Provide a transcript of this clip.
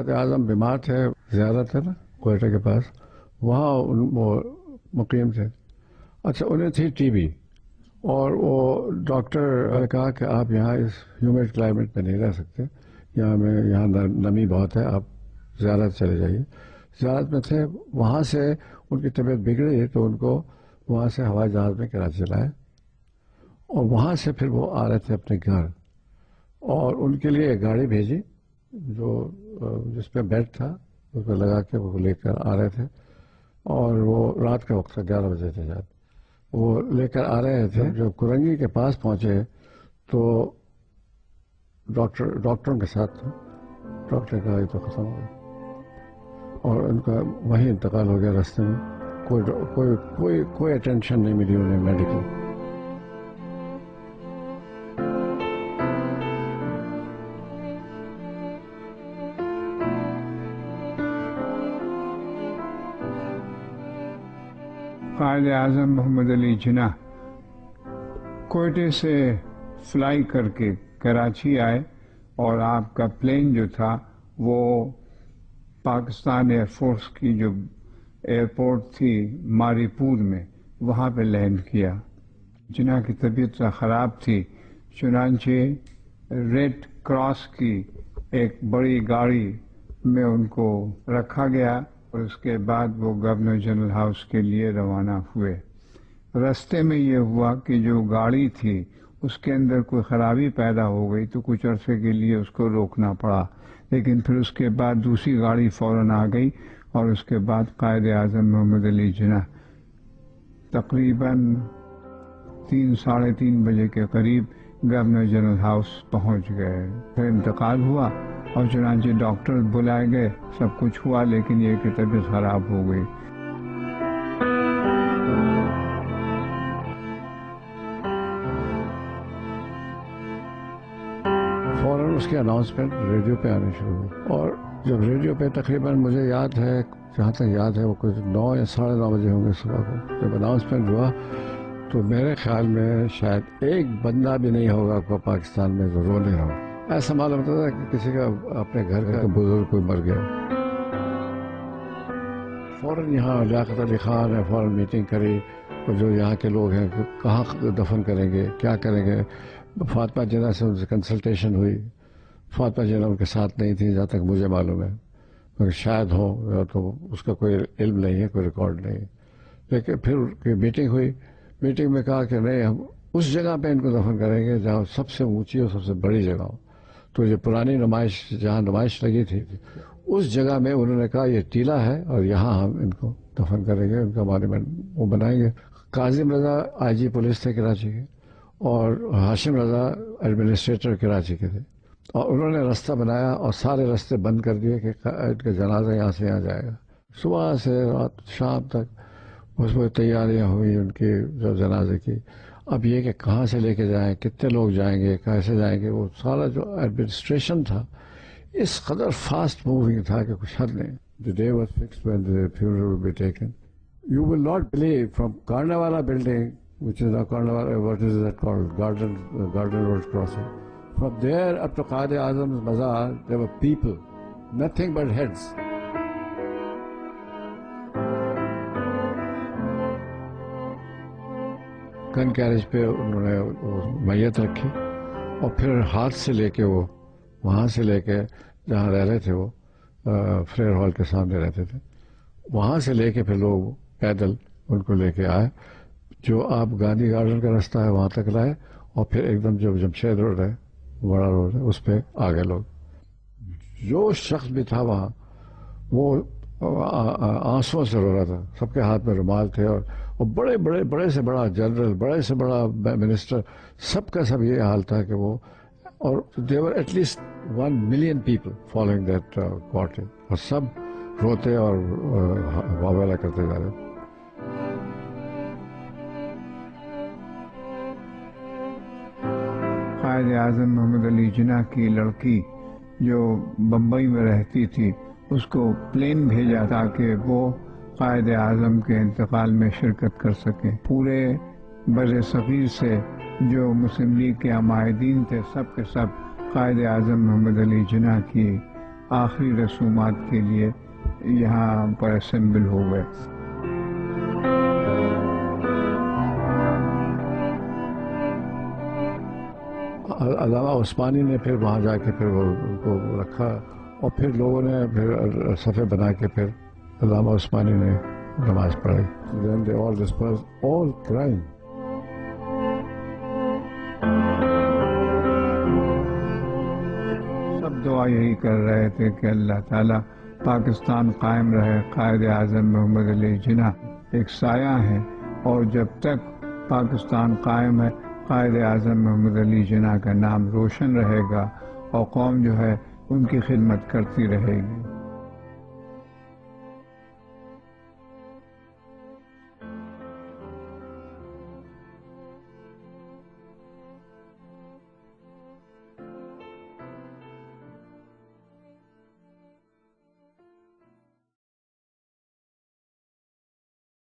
قائد اعظم بیمار تھے، زیارت ہے نا کوئٹہ کے پاس، وہاں وہ مقیم تھے. اچھا انہیں تھی ٹی بی، اور وہ ڈاکٹر نے کہا کہ آپ یہاں اس ہیومڈ کلائمیٹ میں نہیں رہ سکتے، یہاں نمی بہت ہے، آپ زیارت چلے جائیے. زیارت میں تھے، وہاں سے ان کی طبیعت بگڑی تو ان کو وہاں سے ہوائی جہاز میں کراچی لائے، اور وہاں سے پھر وہ آ رہے تھے اپنے گھر، اور ان کے لیے ایک گاڑی بھیجی جس پہ بیڈ تھا، اس کو لگا کے وہ لے کر آ رہے تھے. اور وہ رات کا وقت تھا، 11 بجے تھے شاید، وہ لے کر آ رہے تھے. جب کرنگی کے پاس پہنچے تو ڈاکٹروں کے ساتھ تھا. ڈاکٹر کا یہ تو ختم ہو گیا، اور ان کا وہیں انتقال ہو گیا راستے میں. کوئی اٹینشن نہیں ملی انہیں میڈیکل. قائد اعظم محمد علی جناح کوئٹے سے فلائی کر کے کراچی آئے، اور آپ کا پلین جو تھا وہ پاکستان ایئر فورس کی جو ایئرپورٹ تھی ماری پور میں، وہاں پہ لینڈ کیا. جناح کی طبیعت خراب تھی، چنانچہ ریڈ کراس کی ایک بڑی گاڑی میں ان کو رکھا گیا، اور اس کے بعد وہ گورنر جنرل ہاؤس کے لیے روانہ ہوئے. رستے میں یہ ہوا کہ جو گاڑی تھی اس کے اندر کوئی خرابی پیدا ہو گئی، تو کچھ عرصے کے لیے اس کو روکنا پڑا، لیکن پھر اس کے بعد دوسری گاڑی فوراً آ گئی، اور اس کے بعد قائد اعظم محمد علی جناح تقریباً 3-3:30 بجے کے قریب گورنر جنرل ہاؤس پہنچ گئے. پھر انتقال ہوا، اور چنانچہ ڈاکٹر بلائے گئے، سب کچھ ہوا، لیکن یہ کہ طبیعت خراب ہو گئی. فوراً اس کی اناؤنسمنٹ ریڈیو پہ آنی شروع ہوئی، اور جب ریڈیو پہ تقریباً مجھے یاد ہے، جہاں تک یاد ہے، وہ کچھ 9 یا 9:30 بجے ہوں گے صبح کو، جب اناؤنسمنٹ ہوا تو میرے خیال میں شاید ایک بندہ بھی نہیں ہوگا کو پاکستان میں جو رو نہیں رہا. ایسا معلوم ہوتا تھا کہ کسی کا اپنے گھر کا بزرگ کوئی مر گیا. فوراً یہاں لیاقت علی خان نے فوراً میٹنگ کری، اور جو یہاں کے لوگ ہیں کہاں دفن کریں گے، کیا کریں گے. فاطمہ جناح سے ان سے کنسلٹیشن ہوئی. فاطمہ جناح ان کے ساتھ نہیں تھی جہاں تک مجھے معلوم ہے، مگر شاید ہو، یا تو اس کا کوئی علم نہیں ہے، کوئی ریکارڈ نہیں ہے. لیکن پھر میٹنگ ہوئی. میٹنگ میں کہا کہ نہیں، ہم اس جگہ پہ ان کو دفن کریں گے جہاں سب سے اونچی اور سب سے بڑی جگہ ہو. تو یہ پرانی جہاں نمائش لگی تھی، اس جگہ میں انہوں نے کہا یہ ٹیلہ ہے، اور یہاں ہم ان کو دفن کریں گے، ان کا مانیمنٹ وہ بنائیں گے. کاظم رضا آئی جی پولیس تھے کراچی کے، اور ہاشم رضا ایڈمنسٹریٹر کراچی کے تھے، اور انہوں نے راستہ بنایا اور سارے راستے بند کر دیے کہ ان کا جنازہ یہاں سے یہاں جائے گا. صبح سے رات شام تک اس میں تیاریاں ہوئی ان کی جو جنازے کی. اب یہ کہ کہاں سے لے کے جائیں، کتنے لوگ جائیں گے، کیسے جائیں گے، وہ سارا جو ایڈمنسٹریشن تھا اس قدر فاسٹ موونگ تھا کہ کچھ حد نہیں. The day was fixed when the funeral will be taken. You will not believe, from Karnawala building, which is now Karnawala, what is that called, Garden Road crossing, from there up to Qaid Azam's Mazar, there were people, nothing but heads. Gun carriage پہ انہوں نے میت رکھی، اور پھر ہاتھ سے لے کے وہ وہاں سے لے کے جہاں رہ رہے تھے، وہ فریئر ہال کے سامنے رہتے تھے، وہاں سے لے کے پھر لوگ پیدل ان کو لے کے آئے، جو آپ گاندھی گارڈن کا راستہ ہے وہاں تک لائے، اور پھر ایک دم جو جمشید روڈ ہے، بڑا روڈ ہے، اس پہ آگے لوگ. جو شخص بھی تھا وہاں وہ آنسوؤں سے رو رہا تھا. سب کے ہاتھ میں رومال تھے، اور بڑے سے بڑا جنرل، بڑے سے بڑا منسٹر، سب کا سب یہ حال تھا کہ وہ، اور there were at least 1 million people following that party، اور سب روتے اور واویلا کرتے جا رہے. قائد اعظم محمد علی جناح کی لڑکی جو بمبئی میں رہتی تھی، اس کو پلین بھیجا تاکہ وہ قائد اعظم کے انتقال میں شرکت کر سکیں. پورے بر صغیر سے جو مسلم لیگ کے عمائدین تھے، سب کے سب قائد اعظم محمد علی جناح کی آخری رسومات کے لیے یہاں پر اسمبل ہو گئے۔ علامہ عثمانی نے پھر وہاں جا کے پھر وہ ان کو رکھا، اور پھر لوگوں نے پھر صفحے بنا کے پھر علامہ عثمانی نے نماز پڑھائی۔ Then they all dispersed, all crying. سب دعا یہی کر رہے تھے کہ اللہ تعالیٰ پاکستان قائم رہے۔ قائد اعظم محمد علی جناح ایک سایہ ہے، اور جب تک پاکستان قائم ہے قائد اعظم محمد علی جناح کا نام روشن رہے گا، اور قوم جو ہے ان کی خدمت کرتی رہے گی۔